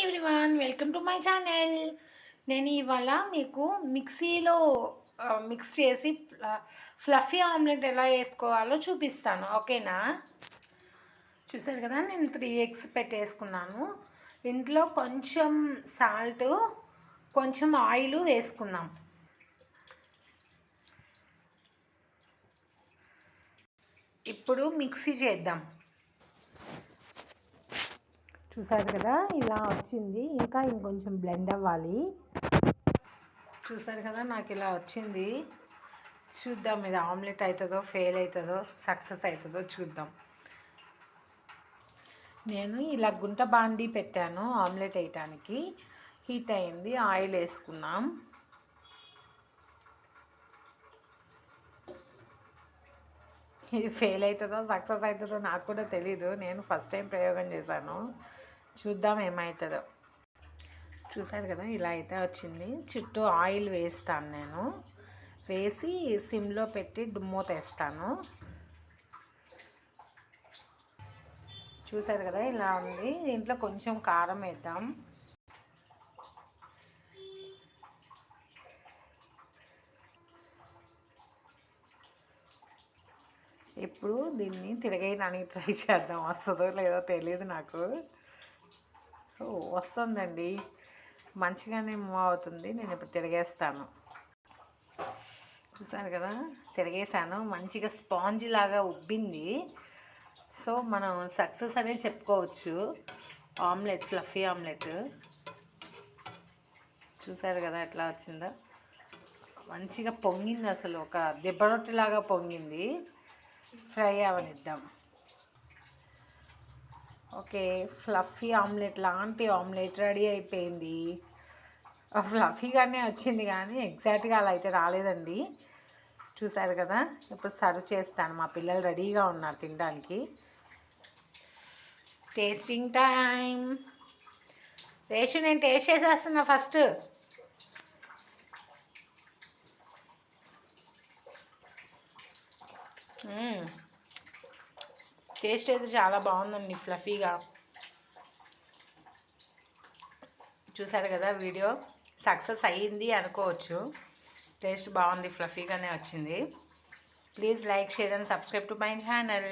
Everyone, welcome to my channel. నేను ఇవాళ మీకు మిక్సీలో మిక్స్ చేసి ఫ్లఫీ ఆమ్లెట్ ఎలా వేసుకోవాలో చూపిస్తాను. ఓకేనా? చూసారు కదా, నేను 3 eggs పెట్టేసుకున్నాను. ఇంట్లో కొంచెం సాల్ట్, కొంచెం ఆయిల్ వేసుకుందాం. ఇప్పుడు మిక్సీ చేద్దాం. చూసారు కదా, ఇలా వచ్చింది. ఇంకా ఇంకొంచెం బ్లెండ్ అవ్వాలి. చూసారు కదా, నాకు ఇలా వచ్చింది. చూద్దాం ఇది ఆమ్లెట్ అవుతుందో, ఫెయిల్ అవుతుందో, సక్సెస్ అవుతుందో చూద్దాం. నేను ఇలా గుంట బాండీ పెట్టాను ఆమ్లెట్ వేయటానికి. హీట్ అయింది, ఆయిల్ వేసుకున్నాం. ఇది ఫెయిల్ అవుతుందో సక్సెస్ అవుతుందో నాకు కూడా తెలీదు. నేను ఫస్ట్ టైం ప్రయోగం చేశాను. చూద్దాం ఏమవుతుందో. చూసారు కదా, ఇలా అయితే వచ్చింది. చుట్టూ ఆయిల్ వేస్తాను. నేను వేసి సిమ్లో పెట్టి మూత వేస్తాను. చూసారు కదా, ఇలా ఉంది. దీంట్లో కొంచెం కారం వేద్దాం. ఇప్పుడు దీన్ని తిరగేయడానికి ట్రై చేద్దాం. వస్తుందో లేదో తెలియదు నాకు. వస్తుందండి, మంచిగానే మూవ్ అవుతుంది. నేను ఇప్పుడు తిరిగేస్తాను. చూసారు కదా, తిరిగేసాను. మంచిగా స్పాంజ్ లాగా ఉబ్బింది. సో మనం సక్సెస్ అనే చెప్పుకోవచ్చు. Omelette, fluffy omelette. చూసారు కదా ఎట్లా వచ్చిందో. మంచిగా పొంగింది. అసలు ఒక దెబ్బ రొట్టెలాగా పొంగింది. ఫ్రై అవనిద్దాం. ఓకే, ఫ్లఫీ ఆమ్లెట్ లాంటి ఆమ్లెట్ రెడీ అయిపోయింది. ఫ్లఫీగానే వచ్చింది కానీ ఎగ్జాక్ట్గా అలా అయితే రాలేదండి. చూసారు కదా, ఇప్పుడు సర్వ్ చేస్తాను. మా పిల్లలు రెడీగా ఉన్నారు తినడానికి. Tasting time. రేషు, నేను టేస్ట్ చేసేస్తున్నా ఫస్ట్. టేస్ట్ అయితే చాలా బాగుందండి, ఫ్లఫీగా. చూసారు కదా, వీడియో సక్సెస్ అయ్యింది అనుకోవచ్చు. టేస్ట్ బాగుంది, ఫ్లఫీగానే వచ్చింది. Please like, share and subscribe to my channel.